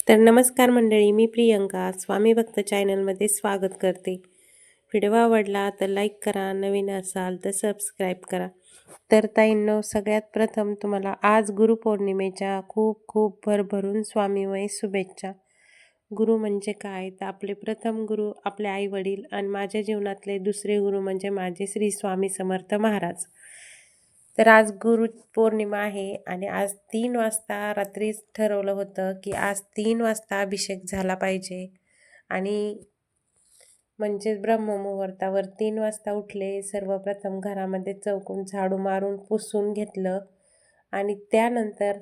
तर नमस्कार मंडळी, मी प्रियंका स्वामी भक्त चॅनलमध्ये स्वागत करते. व्हिडिओ आवडला तर लाईक करा, नवीन असाल तर सबस्क्राईब करा. तर ताईंनो, सगळ्यात प्रथम तुम्हाला आज गुरुपौर्णिमेच्या खूप खूप भरभरून स्वामीमय शुभेच्छा. गुरु म्हणजे काय? तर आपले प्रथम गुरु आपले आई वडील आणि माझ्या जीवनातले दुसरे गुरु म्हणजे माझे श्री स्वामी समर्थ महाराज. तर आज गुरुपौर्णिमा आहे आणि आज 3 वाजता रात्रीच ठरवलं होतं की आज 3 वाजता अभिषेक झाला पाहिजे. आणि म्हणजेच ब्रह्ममुहूर्तावर 3 वाजता उठले. सर्वप्रथम घरामध्ये चौकोन झाडू मारून पुसून घेतलं आणि त्यानंतर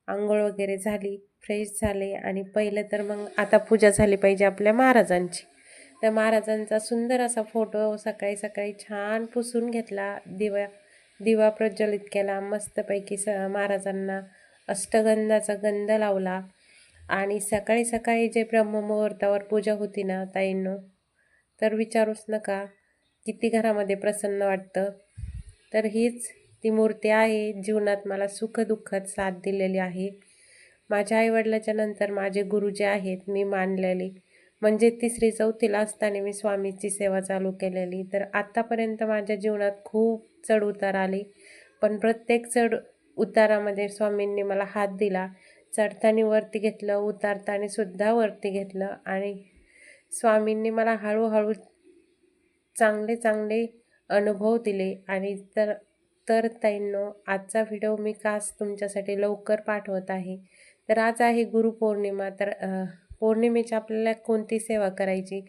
आंघोळ वगैरे झाली, फ्रेश झाले आणि पहिलं तर मग आता पूजा झाली पाहिजे आपल्या महाराजांची. त्या महाराजांचा सुंदर असा फोटो सकाळी सकाळी छान पुसून घेतला, दिवा प्रज्वलित केला, मस्तपैकी महाराजांना अष्टगंधाचा गंध लावला. आणि सकाळी सकाळी जे ब्रह्ममुहूर्तावर पूजा होती ना ताईंनो, तर विचारूच नका किती घरामध्ये प्रसन्न वाटतं. तर हीच ती मूर्ती आहे जीवनात मला सुखदुःखात साथ दिलेली आहे. माझ्या आईवडिलाच्या नंतर माझे गुरु जे आहेत मी मानलेले, म्हणजे 3री-4थीला असताना मी स्वामीची सेवा चालू केलेली. तर आत्तापर्यंत माझ्या जीवनात खूप चढ उतार आले, पण प्रत्येक चढ उतारामध्ये स्वामींनी मला हात दिला. चढताना वरती घेतलं, उतारताना सुद्धा वरती घेतलं आणि स्वामींनी मला हळूहळू चांगले चांगले अनुभव दिले. आणि तर ताईंनो, आजचा व्हिडिओ मी खास तुमच्यासाठी लवकर पाठवत आहे. तर आज आहे गुरुपौर्णिमा. तर पौर्णिमेची आपल्याला कोणती सेवा करायची?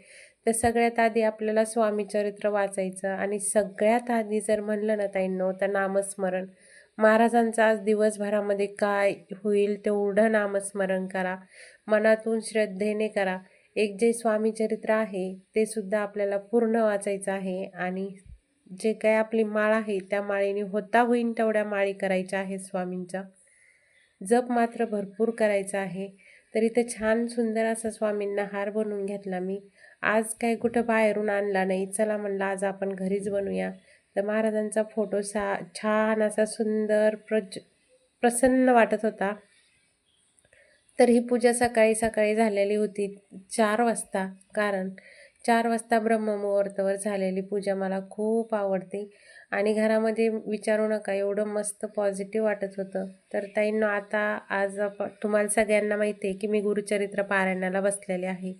तर सगळ्यात आधी आपल्याला स्वामीचरित्र वाचायचं आणि सगळ्यात आधी जर म्हणलं ना ताईंनो, तर नामस्मरण. महाराजांचं आज दिवसभरामध्ये काय होईल तेवढं नामस्मरण करा, मनातून श्रद्धेने करा. एक जे स्वामीचरित्र आहे ते सुद्धा आपल्याला पूर्ण वाचायचं आहे आणि जे काय आपली माळ आहे त्या माळेने होता होईन तेवढ्या माळी करायच्या आहेत स्वामींचा. जप मात्र भरपूर करायचा आहे. तर इथं छान सुंदर असा स्वामींना हार बनवून घेतला मी. आज काय कुठं बाहेरून आणला नाही, चला म्हणलं आज आपण घरीच बनवूया. तर महाराजांचा फोटो छान असा सुंदर प्रसन्न वाटत होता. तर ही पूजा सकाळी सकाळी झालेली होती 4 वाजता, कारण 4 वाजता ब्रह्ममुहूर्तावर झालेली पूजा मला खूप आवडते. आणि घरामध्ये विचारू नका एवढं मस्त पॉझिटिव्ह वाटत होतं. तर ताईंनो, आता आज तुम्हाला सगळ्यांना माहिती आहे की मी गुरुचरित्र पारायणाला बसलेले आहे.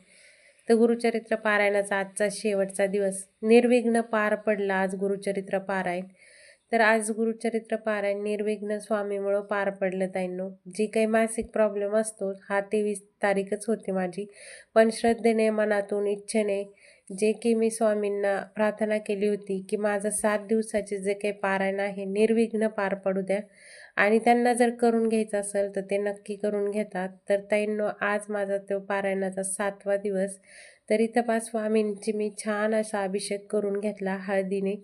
तर गुरुचरित्र पारायणाचा आजचा शेवटचा दिवस निर्विघ्न पार पडला. आज गुरुचरित्र पारायण. तर आज गुरुचरित्र पारायण निर्विघ्न स्वामीमुळं पार पडलं ताईंनो. जी काही मानसिक प्रॉब्लेम असतो, हा 23 तारीखच होती माझी, पण श्रद्धेने, मनातून, इच्छेने जे की मी स्वामींना प्रार्थना केली होती की माझं 7 दिवसाचे जे काही पारायण आहे निर्विघ्न पार पडू द्या. आणि त्यांना जर करून घ्यायचं असेल तर ते नक्की करून घेतात. तर ताईंनो, आज माझा तो पारायणाचा 7वा दिवस. तर इथं स्वामींची मी छान असा अभिषेक करून घेतला हळदीने.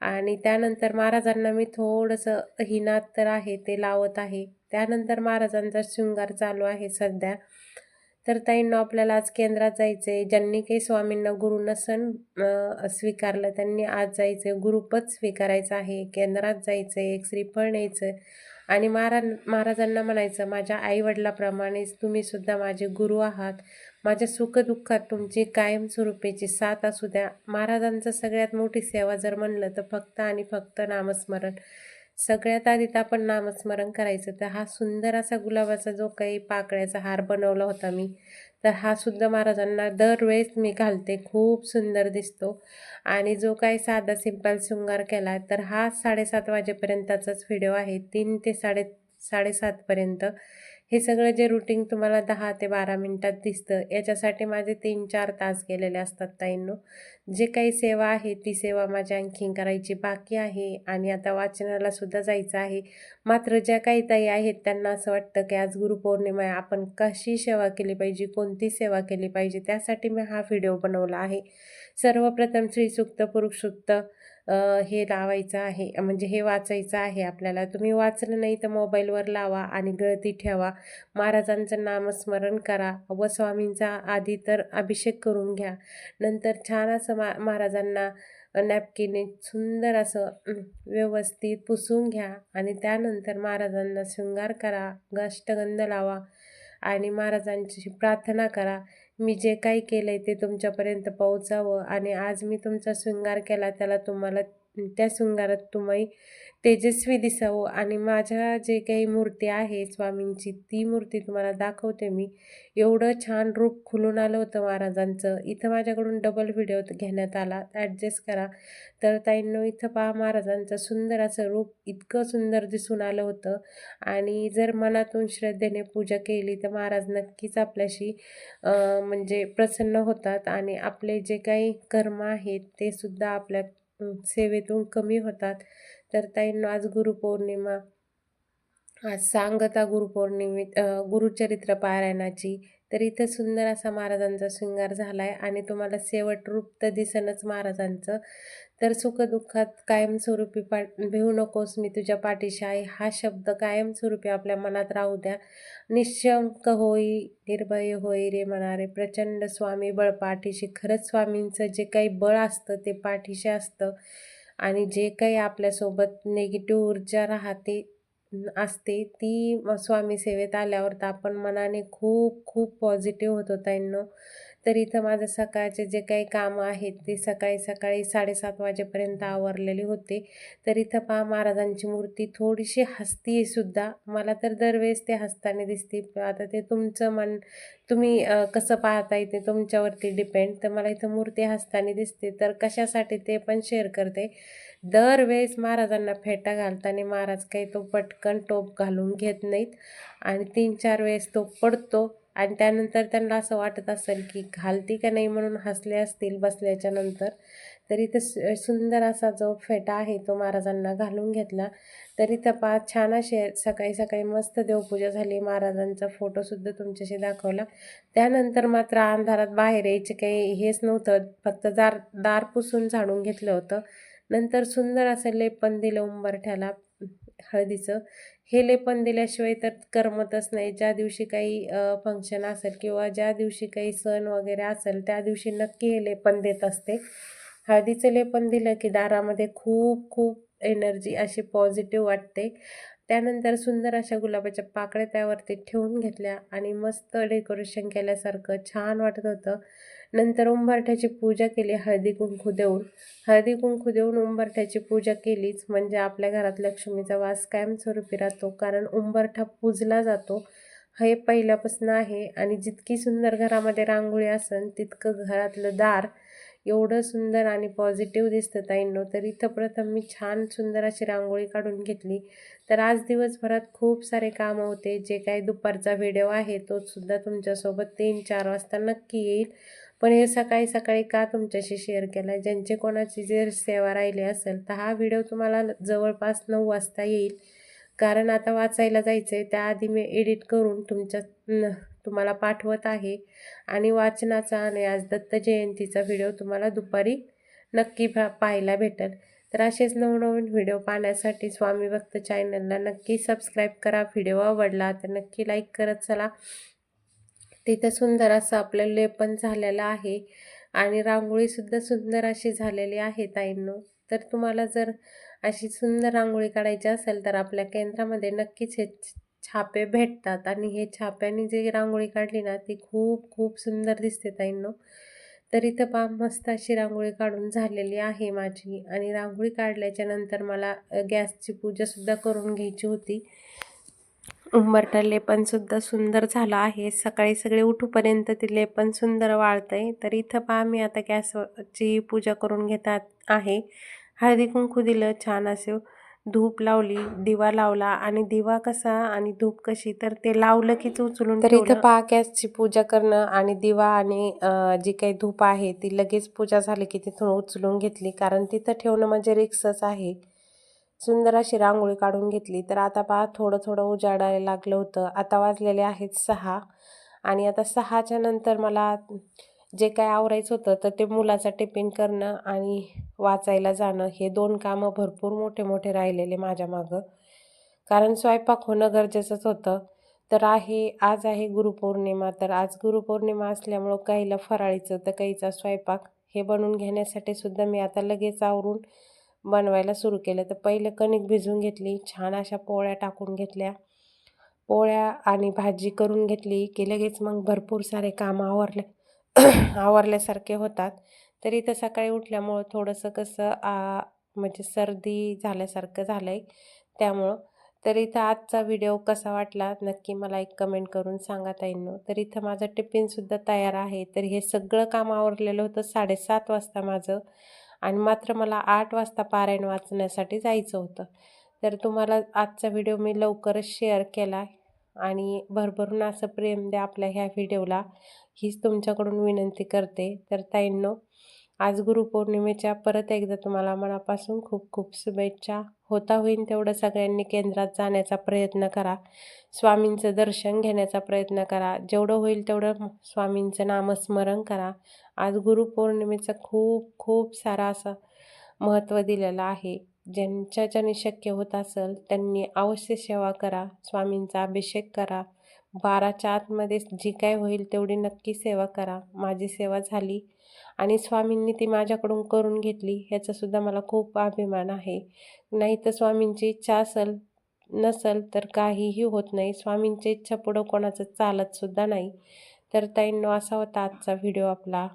आणि त्यानंतर महाराजांना मी थोडंसं हिनात तर आहे ते लावत आहे. त्यानंतर महाराजांचा शृंगार चालू आहे सध्या. तर ताईंनो, आपल्याला आज केंद्रात जायचं आहे. ज्यांनी काही स्वामींना गुरु नसन स्वीकारलं त्यांनी आज जायचं आहे, गुरुपद स्वीकारायचं आहे, केंद्रात जायचं आहे, एक श्रीफळ न्यायचं आणि महाराजांना म्हणायचं, माझ्या आईवडिलाप्रमाणेच तुम्हीसुद्धा माझे गुरु आहात. माझ्या सुखदुःखात तुमची कायमस्वरूपीची साथ असू द्या. महाराजांचं सगळ्यात मोठी सेवा जर म्हणलं तर फक्त आणि फक्त नामस्मरण. सगळ्यात आधी तर आपण नामस्मरण करायचं. तर हा सुंदर असा गुलाबाचा जो काही पाकळ्याचा हार बनवला होता मी, तर हा सुद्धा महाराजांना दरवेळेस मी घालते, खूप सुंदर दिसतो. आणि जो काही साधा सिंपल शृंगार केला तर हा 7:30 वाजेपर्यंतचाच व्हिडिओ आहे, 3 ते 7:30पर्यंत. हे सगळं जे रुटीन तुम्हाला 10 ते 12 मिनिटात दिसतं, याच्यासाठी माझे 3-4 तास गेलेले असतात ताईंनो. जे काही सेवा आहे ती सेवा माझी आणखीन करायची बाकी आहे आणि आता वाचनाला सुद्धा जायचं आहे. मात्र ज्या काही ताई आहेत त्यांना असं वाटतं की आज गुरुपौर्णिमा आहे, आपण कशी सेवा केली पाहिजे, कोणती सेवा केली पाहिजे, त्यासाठी मी हा व्हिडिओ बनवला आहे. सर्वप्रथम श्रीसूक्त, पुरुषसूक्त हे लावायचं आहे, म्हणजे हे वाचायचं आहे आपल्याला. तुम्ही वाचलं नाही तर मोबाईलवर लावा आणि गळती ठेवा. महाराजांचं नामस्मरण करा व स्वामींचा आधी तर अभिषेक करून घ्या. नंतर छान असं महाराजांना नॅपकिनने सुंदर असं व्यवस्थित पुसून घ्या आणि त्यानंतर महाराजांना शृंगार करा, अष्टगंध लावा आणि महाराजांची प्रार्थना करा. मी जे काही केलं आहे ते तुमच्यापर्यंत पोहोचावं आणि आज मी तुमचा शृंगार केला त्याला तुम्हाला त्या शृंगारात तुम्ही तेजस्वी दिसावं आणि माझ्या जे काही मूर्ती आहे स्वामींची ती मूर्ती तुम्हाला दाखवते मी. एवढं छान रूप खुलून आलं होतं महाराजांचं. इथं माझ्याकडून डबल व्हिडिओ घेण्यात आला, ॲडजस्ट करा. तर ताईंनो इथं पहा महाराजांचं सुंदर असं रूप इतकं सुंदर दिसून आलं होतं आणि जर मनातून श्रद्धेने पूजा केली तर महाराज नक्कीच आपल्याशी म्हणजे प्रसन्न होतात आणि आपले जे काही कर्म आहेत ते सुद्धा आपल्या सेवेतून कमी होतात. तर ताईंनो आज गुरुपौर्णिमा, आज सांगता गुरुपौर्णिमे गुरुचरित्र पारायणाची. तर इथं सुंदर असा महाराजांचा शृंगार झाला आहे आणि तुम्हाला शेवट रूप तर दिसनच महाराजांचं. तर सुखदुःखात कायमस्वरूपी भिवू नकोस, मी तुझ्या पाठीशी आहे हा शब्द कायमस्वरूपी आपल्या मनात राहू द्या. निशंक होई निर्भय होई रे म्हणारे प्रचंड स्वामी बळ पाठीशी. खरंच स्वामींचं जे काही बळ असतं ते पाठीशी असतं आणि जे काही आपल्यासोबत निगेटिव्ह ऊर्जा राहते असते ती स्वामी सेवेत आल्यावर तर आपण मनाने खूप खूप पॉझिटिव्ह होतो ताईंनो. तर इथं माझं सकाळचे जे काही कामं आहेत ते सकाळी 7:30 वाजेपर्यंत आवरलेले होते. तर इथं पहा महाराजांची मूर्ती थोडीशी हसती आहे सुद्धा. मला तर दरवेळेस ते हसताना दिसते. आता ते तुमचं मन तुम्ही कसं पाहताय ते तुमच्यावरती डिपेंड. तर मला इथं मूर्ती हसताना दिसते. तर कशासाठी ते पण शेअर करते. दरवेळेस महाराजांना फेटा घालताना महाराज काही तो पटकन टोप घालून घेत नाहीत आणि 3-4 वेळेस तो पडतो आणि त्यानंतर त्यांना असं वाटत असेल की घालती का नाही म्हणून हसले असतील बसल्याच्या नंतर. तर इथं सुंदर असा जो फेटा आहे तो महाराजांना घालून घेतला. तर इथं पहा छान असे सकाळी सकाळी मस्त देवपूजा झाली. महाराजांचा फोटोसुद्धा तुमच्याशी दाखवला. त्यानंतर मात्र अंधारात बाहेर यायचे काही हेच नव्हतं, फक्त दार पुसून झाडून घेतलं होतं. नंतर सुंदर असं लेपन दिलं उंबरठ्याला हळदीचं. हे लेपन दिल्याशिवाय तर करमतच नाही. ज्या दिवशी काही फंक्शन असेल किंवा ज्या दिवशी काही सण वगैरे असेल त्या दिवशी नक्की हे लेपन देत असते. हळदीचं लेपन दिलं की दारामध्ये खूप खूप एनर्जी अशी पॉझिटिव्ह वाटते. त्यानंतर सुंदर अशा गुलाबाच्या पाकळ्या त्यावरती ठेवून घेतल्या आणि मस्त डेकोरेशन केल्यासारखं छान वाटत होतं. नंतर उंबरठ्याची पूजा केली हळदी कुंकू देऊन. हळदी कुंकू देऊन उंबरठ्याची पूजा केलीच म्हणजे आपल्या घरात लक्ष्मीचा वास कायमस्वरूपी राहतो. कारण उंबरठा पूजला जातो हे पहिल्यापासून आहे आणि जितकी सुंदर घरामध्ये रांगोळी असेल तितकं घरातलं दार एवढं सुंदर आणि पॉझिटिव्ह दिसतं ताईंनो. तर इथं प्रथम मी छान सुंदर अशी रांगोळी काढून घेतली. तर आज दिवसभरात खूप सारे कामं होते. जे काही दुपारचा व्हिडिओ आहे तो सुद्धा तुमच्यासोबत 3-4 वाजता नक्की येईल. पण हे सकाळी सकाळी का तुमच्याशी शेअर केला, ज्यांचे कोणाची जर सेवा राहिली असेल तर हा व्हिडिओ तुम्हाला जवळपास 9 वाजता येईल. कारण आता वाचायला जायचं आहे, त्याआधी मी एडिट करून तुम्हाला पाठवत आहे आणि वाचनाचा आणि आज दत्त जयंतीचा व्हिडिओ तुम्हाला दुपारी नक्की पाहायला भेटेल. तर असेच नवनवीन व्हिडिओ पाहण्यासाठी स्वामी भक्त चॅनलला नक्की सबस्क्राईब करा. व्हिडिओ आवडला तर नक्की लाईक करत चला. तिथं सुंदर असं आपलं लेपन झालेलं आहे आणि रांगोळीसुद्धा सुंदर अशी झालेली आहे ताईंनो. तर तुम्हाला जर अशी सुंदर रांगोळी काढायची असेल तर आपल्या केंद्रामध्ये नक्कीच हे छापे भेटतात आणि हे छाप्याने जी रांगोळी काढली ना ती खूप खूप सुंदर दिसते ताईंनो. तर इथं पहा मस्त अशी रांगोळी काढून झालेली आहे माझी आणि रांगोळी काढल्याच्या नंतर मला गॅसची पूजासुद्धा करून घ्यायची होती. उंबरठा लेपनसुद्धा सुंदर झालं आहे. सकाळी सगळे उठूपर्यंत ते लेपन सुंदर वाळतंय. तर इथं पहा मी आता गॅसची पूजा करून घेतात आहे. हळदी कुंकू दिलं, छान असे धूप लावली, दिवा लावला आणि दिवा कसा आणि धूप कशी तर ते लावलं कीच उचलून तर इथं पहा गॅसची पूजा करणं आणि दिवा आणि जी काही धूप आहे ती लगेच पूजा झाली की तिथून उचलून घेतली. कारण तिथं ठेवणं म्हणजे रिक्सच आहे. सुंदर अशी रांगोळी काढून घेतली. तर आता पहा थोडं थोडं उजाडायला लागलं होतं. आता वाजलेले आहेत 6 आणि आता 6च्या नंतर मला जे काय आवरायचं होतं तर ते मुलाचा टिफिन करणं आणि वाचायला जाणं हे 2 कामं भरपूर मोठे मोठे राहिलेले माझ्या मागं. कारण स्वयंपाक होणं गरजेचंच होतं. तर आज आहे गुरुपौर्णिमा. तर आज गुरुपौर्णिमा असल्यामुळं काहीला फराळीचं तर काहीचा स्वयंपाक हे बनवून घेण्यासाठी सुद्धा मी आता लगेच आवरून बनवायला सुरू केलं. तर पहिलं कणिक भिजवून घेतली, छान अशा पोळ्या टाकून घेतल्या. पोळ्या आणि भाजी करून घेतली की लगेच मग भरपूर सारे काम आवरल्यासारखे होतात. तर इथं सकाळी उठल्यामुळं थोडंसं कसं म्हणजे सर्दी झाल्यासारखं झालं आहे त्यामुळं. तर इथं आजचा व्हिडिओ कसा वाटला नक्की मला एक कमेंट करून सांगा ताईंनो. तर इथं माझं टिफिनसुद्धा तयार आहे. तर हे सगळं काम आवरलेलं होतं 7:30 वाजता माझं आणि मात्र मला 8 वाजता पारायण वाचण्यासाठी जायचं होतं. तर तुम्हाला आजचा व्हिडिओ मी लवकरच शेअर केला आणि भरभरून असं प्रेम द्या आपल्या ह्या व्हिडिओला, हीच तुमच्याकडून विनंती करते. तर ताईंनो, आज गुरुपौर्णिमेच्या परत एकदा तुम्हाला मनापासून खूप खूप शुभेच्छा. होता होईन तेवढं सगळ्यांनी केंद्रात जाण्याचा प्रयत्न करा. स्वामींचं दर्शन घेण्याचा प्रयत्न करा. जेवढं होईल तेवढं स्वामींचं नामस्मरण करा. आज गुरुपौर्णिमेचं खूप खूप सारा असं महत्त्व दिलेलं आहे. ज्यांच्याच्याने शक्य होत असेल त्यांनी अवश्य सेवा करा. स्वामींचा अभिषेक करा. 12च्या आतमध्ये जी काय होईल तेवढी नक्की सेवा करा. माझी सेवा झाली आणि स्वामींनी ती माझ्याकडून करून घेतली ह्याचासुद्धा मला खूप अभिमान आहे. नाही तर स्वामींची इच्छा नसेल तर काहीही होत नाही. स्वामींची इच्छा पुढं कोणाचं चालतसुद्धा नाही. तर ताईंनो, असा होता आजचा व्हिडिओ आपला.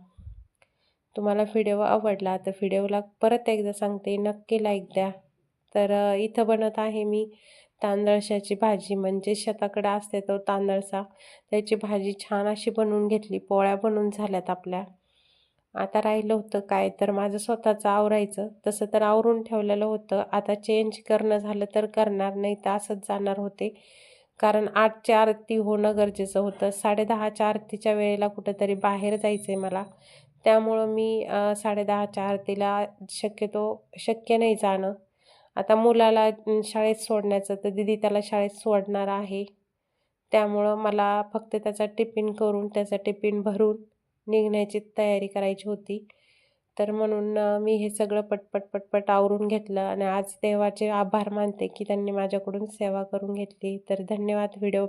तुम्हाला व्हिडिओ आवडला तर व्हिडिओला परत एकदा सांगते नक्की लाईक द्या. तर इथं बनत आहे मी तांदळशाची भाजी, म्हणजे शेताकडे असते तो तांदळसा, त्याची भाजी छान अशी बनवून घेतली. पोळ्या बनवून झाल्यात आपल्या. आता राहिलं होतं काय तर माझं स्वतःचं आवरायचं. तसं तर आवरून ठेवलेलं होतं. आता चेंज करणं झालं तर करणार, नाही तर असंच जाणार होते. कारण 8ची आरती होणं गरजेचं होतं. 10:30च्या आरतीच्या वेळेला कुठंतरी बाहेर जायचं आहे मला. त्यामुळं मी 10:30च्या आरतीला शक्यतो शक्य नाही जाणं. आता मुलाला शाळेत सोडण्याचं तर दीदी त्याला शाळेत सोडणार आहे. त्यामुळं मला फक्त त्याचा टिफिन करून त्याचा टिफिन भरून निघण्याची तयारी करायची होती. तर म्हणून मी हे सगळं पटपट आवरून घेतलं आणि आज देवाचे आभार मानते की त्यांनी माझ्याकडून सेवा करून घेतली. तर धन्यवाद व्हिडिओ